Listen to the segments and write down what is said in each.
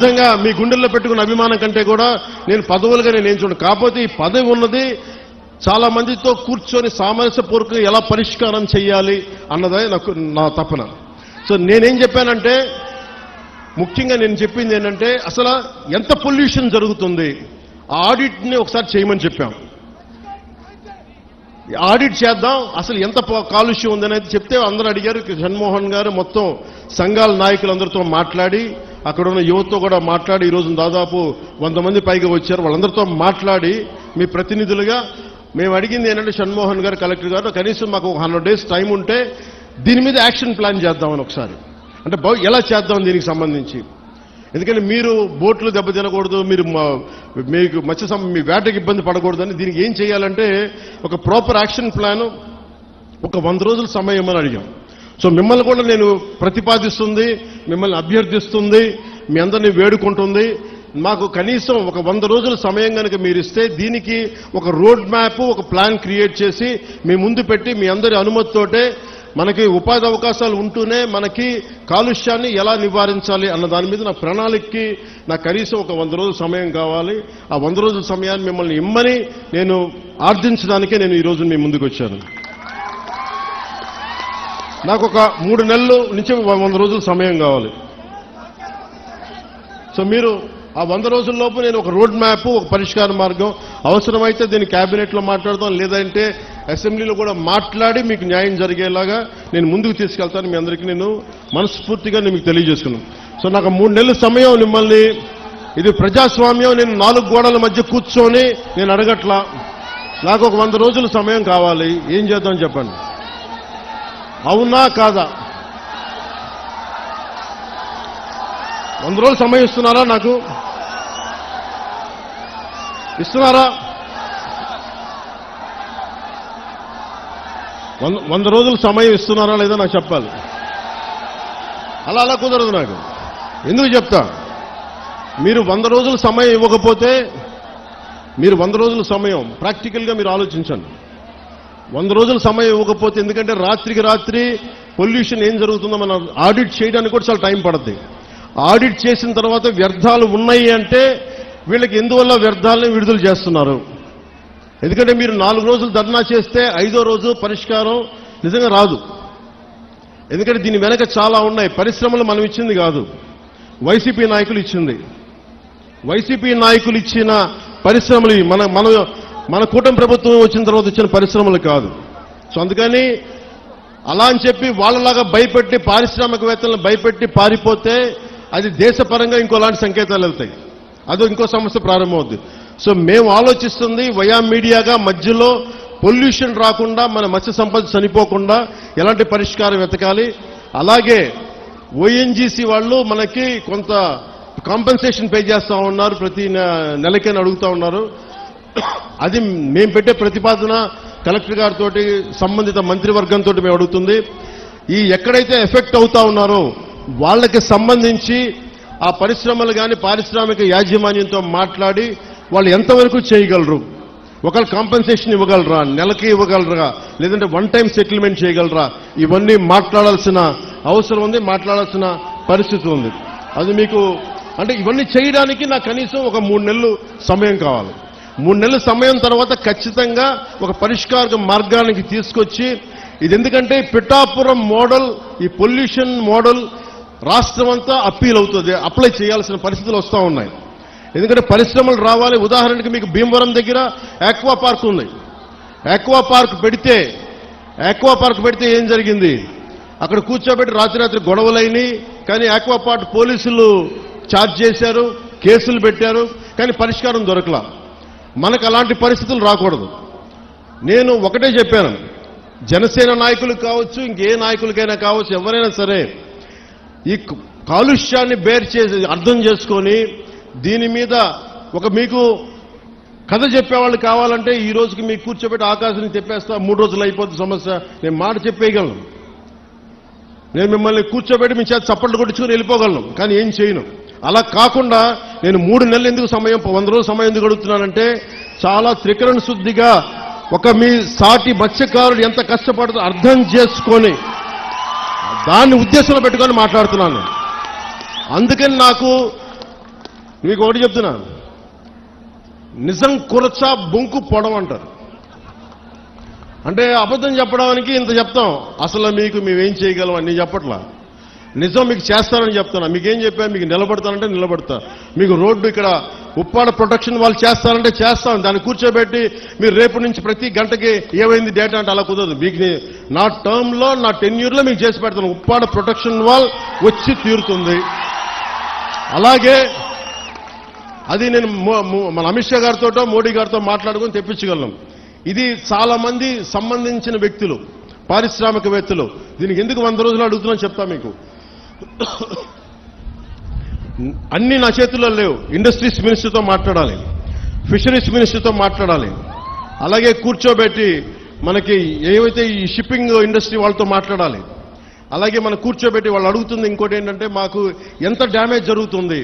నిజంగా మీ గుండెల్లో పెట్టుకున్న అభిమానం కంటే కూడా నేను పదవులుగా నేను చూడను. కాకపోతే ఈ పదవి ఉన్నది చాలా మందితో కూర్చొని సామరస్యపూర్వకంగా ఎలా పరిష్కారం చేయాలి అన్నదే నా తపన. సో నేనేం చెప్పానంటే, ముఖ్యంగా నేను చెప్పింది ఏంటంటే, అసలు ఎంత పొల్యూషన్ జరుగుతుంది ఆ ఆడిట్ని ఒకసారి చేయమని చెప్పాం. ఆడిట్ చేద్దాం, అసలు ఎంత కాలుష్యం ఉందనేది చెప్తే అందరూ అడిగారు. జగన్మోహన్ గారు మొత్తం సంఘాల నాయకులందరితో మాట్లాడి, అక్కడ ఉన్న యువతతో కూడా మాట్లాడి, ఈరోజు దాదాపు 100 మంది పైగా వచ్చారు. వాళ్ళందరితో మాట్లాడి మీ ప్రతినిధులుగా మేము అడిగింది ఏంటంటే, జగన్మోహన్ గారు, కలెక్టర్ గారు, కనీసం మాకు 100 days టైం ఉంటే దీని మీద యాక్షన్ ప్లాన్ చేద్దామని ఒకసారి, అంటే ఎలా చేద్దాం దీనికి సంబంధించి. ఎందుకంటే మీరు బోట్లు దెబ్బతినకూడదు, మీకు మీ వేటకి ఇబ్బంది పడకూడదని దీనికి ఏం చేయాలంటే ఒక ప్రాపర్ యాక్షన్ ప్లాన్, ఒక 100 రోజుల సమయం అని అడిగాం. సో మిమ్మల్ని కూడా నేను ప్రతిపాదిస్తుంది, మిమ్మల్ని అభ్యర్థిస్తుంది, మీ అందరినీ వేడుకుంటుంది. మాకు కనీసం ఒక 100 రోజుల సమయం కనుక మీరు ఇస్తే దీనికి ఒక రోడ్ మ్యాప్, ఒక ప్లాన్ క్రియేట్ చేసి మీ ముందు పెట్టి, మీ అందరి అనుమతితోటే మనకి ఉపాధి అవకాశాలు ఉంటూనే మనకి కాలుష్యాన్ని ఎలా నివారించాలి అన్న దాని మీద నా ప్రణాళికకి నాకు కనీసం ఒక 100 రోజుల సమయం కావాలి. ఆ 100 రోజుల సమయాన్ని మిమ్మల్ని ఇమ్మని నేను ఆర్థించడానికే నేను ఈరోజు మీ ముందుకు వచ్చాను. నాకు ఒక 3 నెలల నుంచి 100 రోజుల సమయం కావాలి. సో మీరు ఆ 100 రోజుల్లోపు నేను ఒక రోడ్ మ్యాప్, ఒక పరిష్కార మార్గం, అవసరమైతే దీన్ని క్యాబినెట్లో మాట్లాడతాం, లేదంటే అసెంబ్లీలో కూడా మాట్లాడి మీకు న్యాయం జరిగేలాగా నేను ముందుకు తీసుకెళ్తాను. మీ అందరికీ నేను మనస్ఫూర్తిగా మీకు తెలియజేసుకున్నాను. సో నాకు 3 నెలల సమయం మిమ్మల్ని, ఇది ప్రజాస్వామ్యం, నేను 4 గోడల మధ్య కూర్చొని నేను అడగట్లా. నాకు ఒక 100 రోజుల సమయం కావాలి. ఏం చేద్దాం చెప్పండి, అవునా కాదా? 100 రోజులు సమయం ఇస్తున్నారా? నాకు ఇస్తున్నారా? 100 రోజుల సమయం ఇస్తున్నారా లేదా నాకు చెప్పాలి. అలా కుదరదు నాకు. ఎందుకు చెప్తా, మీరు 100 రోజుల సమయం ఇవ్వకపోతే, మీరు 100 రోజుల సమయం ప్రాక్టికల్గా మీరు ఆలోచించండి. 100 రోజుల సమయం ఇవ్వకపోతే, ఎందుకంటే రాత్రికి రాత్రి పొల్యూషన్ ఏం జరుగుతుందో మనం ఆడిట్ చేయడానికి కూడా చాలా టైం పడుతుంది. ఆడిట్ చేసిన తర్వాత వ్యర్థాలు ఉన్నాయి అంటే వీళ్ళకి ఎందువల్ల వ్యర్థాలను విడుదల చేస్తున్నారు. ఎందుకంటే మీరు 4 రోజులు ధర్నా చేస్తే 5వ రోజు పరిష్కారం నిజంగా రాదు. ఎందుకంటే దీని వెనక చాలా ఉన్నాయి. పరిశ్రమలు మనం ఇచ్చింది కాదు, వైసీపీ నాయకులు ఇచ్చింది. వైసీపీ నాయకులు ఇచ్చిన పరిశ్రమలు మన కూటమి ప్రభుత్వం వచ్చిన తర్వాత వచ్చిన పరిశ్రమలు కాదు. సో అందుకని అలా అని చెప్పి వాళ్ళలాగా భయపెట్టి, పారిశ్రామికవేత్తలను భయపెట్టి పారిపోతే అది దేశపరంగా ఇంకోలాంటి సంకేతాలు వెళ్తాయి, అదో ఇంకో సమస్య ప్రారంభమవుద్ది. సో మేము ఆలోచిస్తుంది వయా మీడియాగా మధ్యలో పొల్యూషన్ రాకుండా, మన మత్స్య సంపద చనిపోకుండా ఎలాంటి పరిష్కారం వెతకాలి. అలాగే ఓఎన్జీసీ వాళ్ళు మనకి కొంత కాంపెన్సేషన్ పే చేస్తూ ఉన్నారు, ప్రతి నెలకైనా అడుగుతూ ఉన్నారు. అది మేము పెట్టే ప్రతిపాదన కలెక్టర్ గారితో, సంబంధిత మంత్రివర్గంతో మేము అడుగుతుంది. ఈ ఎక్కడైతే ఎఫెక్ట్ అవుతా ఉన్నారో వాళ్ళకి సంబంధించి ఆ పరిశ్రమలు కానీ పారిశ్రామిక యాజమాన్యంతో మాట్లాడి వాళ్ళు ఎంతవరకు చేయగలరు, ఒకళ్ళు కాంపెన్సేషన్ ఇవ్వగలరా, నెలకి ఇవ్వగలరా, లేదంటే 1 time సెటిల్మెంట్ చేయగలరా, ఇవన్నీ మాట్లాడాల్సిన అవసరం ఉంది, మాట్లాడాల్సిన పరిస్థితి ఉంది. అది మీకు అంటే ఇవన్నీ చేయడానికి నాకు కనీసం ఒక 3 నెలలు సమయం కావాలి. 3 నెలల సమయం తర్వాత ఖచ్చితంగా ఒక పరిష్కార మార్గానికి తీసుకొచ్చి, ఇది ఎందుకంటే పిఠాపురం మోడల్, ఈ పొల్యూషన్ మోడల్ రాష్ట్రం అంతా అప్పీల్ అవుతుంది, అప్లై చేయాల్సిన పరిస్థితులు వస్తూ ఉన్నాయి. ఎందుకంటే పరిశ్రమలు రావాలి. ఉదాహరణకి మీకు భీమవరం దగ్గర ఆక్వా పార్క్ ఉంది. ఆక్వా పార్క్ పెడితే ఏం జరిగింది, అక్కడ కూర్చోబెట్టి రాత్రి గొడవలైనవి. కానీ ఆక్వా పార్క్ పోలీసులు ఛార్జ్ చేశారు, కేసులు పెట్టారు, కానీ పరిష్కారం దొరకలా. మనకు అలాంటి పరిస్థితులు రాకూడదు. నేను ఒకటే చెప్పాను, జనసేన నాయకులకు కావచ్చు, ఇంకే నాయకులకైనా కావచ్చు, ఎవరైనా సరే ఈ కాలుష్యాన్ని అర్థం చేసుకొని దీని మీద ఒక మీకు కథ చెప్పేవాళ్ళు కావాలంటే ఈ రోజుకి మీకు కూర్చోబెట్టి ఆకాశాన్ని చెప్పేస్తా, 3 రోజులు అయిపోతుంది సమస్య, నేను మాట చెప్పేయగలను. నేను మిమ్మల్ని కూర్చోబెట్టి మీ చేత చప్పట్లు కొట్టించుకుని వెళ్ళిపోగలను, కానీ ఏం చేయను. అలా కాకుండా నేను 3 నెలలు ఎందుకు సమయం, 100 రోజుల సమయం ఎందుకు అడుగుతున్నానంటే, చాలా త్రికరణ శుద్ధిగా ఒక మీ సాటి మత్స్యకారులు ఎంత కష్టపడుతుందో అర్థం చేసుకొని దాన్ని ఉద్దేశంలో పెట్టుకొని మాట్లాడుతున్నాను. అందుకని నాకు మీకు ఒకటి చెప్తున్నా, నిజం కురచా బొంకు పొడవ అంటారు. అంటే అబద్ధం చెప్పడానికి ఇంత చెప్తాం, అసలు మీకు మేమేం చేయగలం అని చెప్పట్లా. నిజం మీకు చేస్తానని చెప్తున్నా. మీకేం చెప్పా, మీకు నిలబడతానంటే నిలబడతా. మీకు రోడ్డు ఇక్కడ ఉప్పాడ ప్రొటెక్షన్ వాళ్ళు చేస్తారంటే చేస్తాం. దాన్ని కూర్చోబెట్టి మీరు రేపు నుంచి ప్రతి గంటకి ఏమైంది డేటా అంటే అలా కుదరదు. మీకు నా టర్మ్లో, నా టెన్యూర్లో మీకు చేసి పెడతాను. ఉప్పాడ ప్రొటెక్షన్ వాల్ వచ్చి తీరుతుంది. అలాగే అది నేను మన అమిత్ షా గారితో, మోడీ గారితో మాట్లాడుకుని తెప్పించగలను. ఇది చాలా మంది సంబంధించిన వ్యక్తులు, పారిశ్రామికవేత్తలు. దీనికి ఎందుకు 100 రోజులు అడుగుతున్నా చెప్తా మీకు. అన్ని నా చేతుల్లో లేవు. ఇండస్ట్రీస్ మినిస్టర్తో మాట్లాడాలి, ఫిషరీస్ మినిస్టర్తో మాట్లాడాలి, అలాగే కూర్చోబెట్టి మనకి ఏవైతే ఈ షిప్పింగ్ ఇండస్ట్రీ వాళ్ళతో మాట్లాడాలి. అలాగే మనం కూర్చోబెట్టి వాళ్ళు అడుగుతుంది ఇంకోటి ఏంటంటే, మాకు ఎంత డ్యామేజ్ జరుగుతుంది,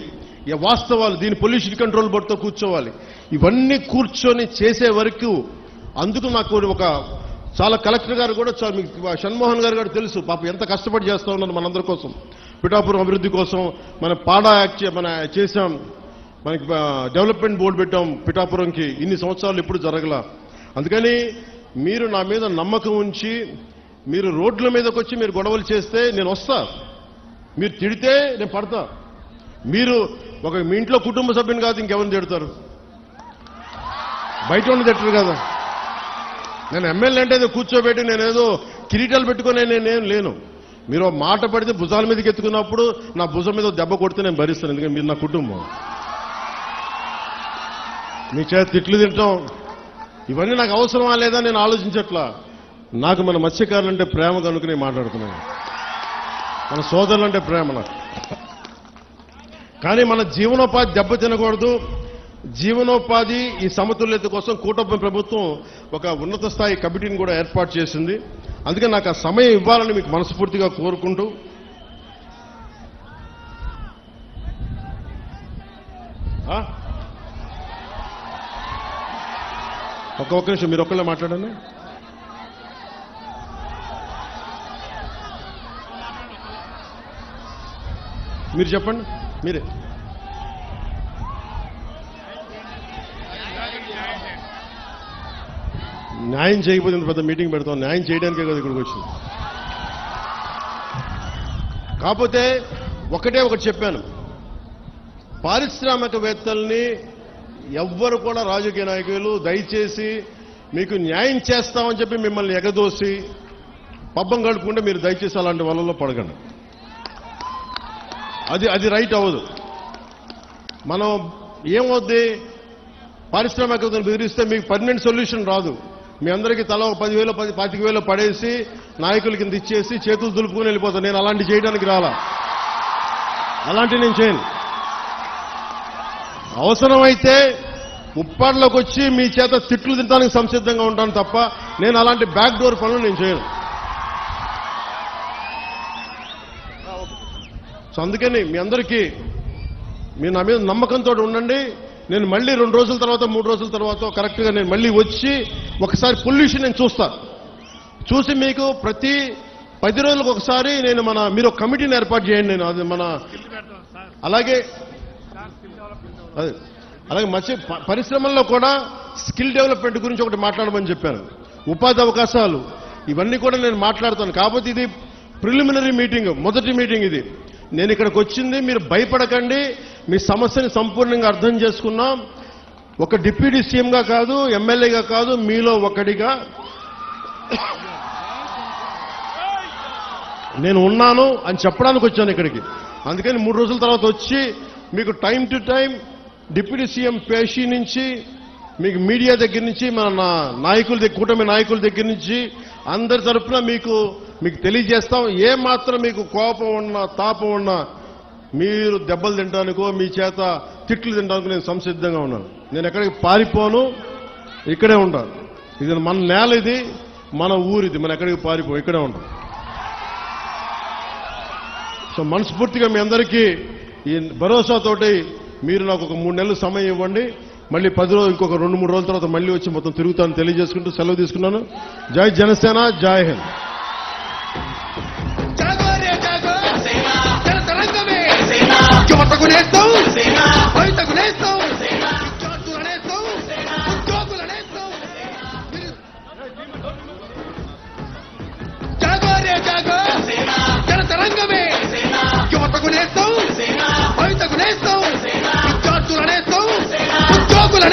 వాస్తవాలు, దీని పొల్యూషన్ కంట్రోల్ బోర్డుతో కూర్చోవాలి. ఇవన్నీ కూర్చొని చేసే వరకు అందుకు నాకు ఒక చాలా కలెక్టర్ గారు కూడా మీకు షణ్మోహన్ గారు తెలుసు పాపం ఎంత కష్టపడి చేస్తూ ఉన్నారు మనందరి కోసం, పిఠాపురం అభివృద్ధి కోసం. మన పాడా యాక్ట్ మన చేశాం, మనకి డెవలప్మెంట్ బోర్డు పెట్టాం పిఠాపురంకి. ఇన్ని సంవత్సరాలు ఎప్పుడు జరగల. అందుకని మీరు నా మీద నమ్మకం ఉంచి మీరు రోడ్ల మీదకి వచ్చి మీరు గొడవలు చేస్తే నేను వస్తా. మీరు తిడితే నేను పడతా. మీరు మీ ఇంట్లో కుటుంబ సభ్యుని కాదు ఇంకెవరిని తిడతారు, బయట ఉండి తిట్టరు కదా. నేను ఎమ్మెల్యే అంటే కూర్చోబెట్టి నేనేదో కిరీటాలు పెట్టుకుని నేనేం లేను. మీరు మాట పడితే భుజాల మీదకి ఎత్తుకున్నప్పుడు నా భుజం మీద దెబ్బ కొడితే నేను భరిస్తాను. ఎందుకంటే మీరు నా కుటుంబం. మీ చేత తిట్లు తింటాం ఇవన్నీ నాకు అవసరమా లేదా నేను ఆలోచించట్లా. నాకు మన మత్స్యకారులంటే ప్రేమ కనుక నేను మాట్లాడుతున్నాను. మన సోదరులంటే ప్రేమ నాకు. కానీ మన జీవనోపాధి దెబ్బ తినకూడదు. జీవనోపాధి ఈ సమతుల్యత కోసం కూటమి ప్రభుత్వం ఒక ఉన్నత స్థాయి కమిటీని కూడా ఏర్పాటు చేసింది. అందుకే నాకు ఆ సమయం ఇవ్వాలని మీకు మనస్ఫూర్తిగా కోరుకుంటూ, ఒక్క నిమిషం మీరు ఒక్కళ్ళే మాట్లాడండి. మీరు చెప్పండి. మీరే న్యాయం చేయకపోతే ఇంత పెద్ద మీటింగ్ పెడతాం. న్యాయం చేయడానికే కదా ఇక్కడికి వచ్చింది. కాకపోతే ఒకటి చెప్పాను, పారిశ్రామికవేత్తల్ని ఎవ్వరు కూడా రాజకీయ నాయకులు దయచేసి మీకు న్యాయం చేస్తామని చెప్పి మిమ్మల్ని ఎగదోసి పబ్బం గడుపుకుంటే మీరు దయచేసి అలాంటి వలలో పడకండి. అది రైట్ అవ్వదు. మనం ఏమవుద్ది, పారిశ్రామికవేత్తలు బెదిరిస్తే మీకు పర్మనెంట్ సొల్యూషన్ రాదు. మీ అందరికీ తల 10,000 25,000 పడేసి నాయకుల కింద ఇచ్చేసి చేతులు దులుపుకుని వెళ్ళిపోతాను. నేను అలాంటి చేయడానికి రాలా. అలాంటి నేను చేయను. అవసరమైతే ఉప్పాడలోకి వచ్చి మీ చేత తిట్లు తినడానికి సంసిద్ధంగా ఉంటాను తప్ప నేను అలాంటి బ్యాక్ డోర్ పనులు నేను చేయను. సో అందుకని మీ అందరికీ మీరు నా మీద నమ్మకంతో ఉండండి. నేను మళ్ళీ 2 రోజుల తర్వాత 3 రోజుల తర్వాత కరెక్ట్గా నేను మళ్ళీ వచ్చి ఒకసారి పొల్యూషన్ నేను చూసి మీకు ప్రతి 10 రోజులకు ఒకసారి నేను మీరు ఒక కమిటీని ఏర్పాటు చేయండి. నేను అది అలాగే మత్స్య పరిశ్రమల్లో కూడా స్కిల్ డెవలప్మెంట్ గురించి ఒకటి మాట్లాడమని చెప్పాను. ఉపాధి అవకాశాలు ఇవన్నీ కూడా నేను మాట్లాడతాను. కాకపోతే ఇది ప్రిలిమినరీ మీటింగ్, మొదటి మీటింగ్ ఇది. నేను ఇక్కడికి వచ్చింది మీరు భయపడకండి. మీ సమస్యని సంపూర్ణంగా అర్థం చేసుకున్నాం. ఒక డిప్యూటీ సీఎంగా కాదు, ఎమ్మెల్యేగా కాదు, మీలో ఒకటిగా నేను ఉన్నాను అని చెప్పడానికి వచ్చాను ఇక్కడికి. అందుకని 3 రోజుల తర్వాత వచ్చి మీకు time to time deputy CM పేషీ నుంచి మీకు మీడియా దగ్గర నుంచి మన నాయకుల దగ్గర, కూటమి నాయకుల దగ్గర నుంచి అందరి తరఫున మీకు తెలియజేస్తాం. ఏమాత్రం మీకు కోపం ఉన్నా తాపం ఉన్నా మీరు దెబ్బలు తినడానికో మీ చేత తిట్లు తినడానికి నేను సంసిద్ధంగా ఉన్నాను. నేను ఎక్కడికి పారిపోను, ఇక్కడే ఉంటాను. ఇది మన నేల, ఇది మన ఊరిది, మనం ఎక్కడికి పారిపో, ఇక్కడే ఉంటాం. సో మనస్ఫూర్తిగా మీ అందరికీ ఈ భరోసాతోటి మీరు నాకు ఒక 3 నెలలు సమయం ఇవ్వండి. మళ్ళీ 10 రోజులు, ఇంకొక 2-3 రోజుల తర్వాత మళ్ళీ వచ్చి మొత్తం తిరుగుతాను తెలియజేసుకుంటూ సెలవు తీసుకున్నాను. జై జనసేన, జై హింద్. యువతకు నేస్తాం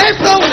కనీసం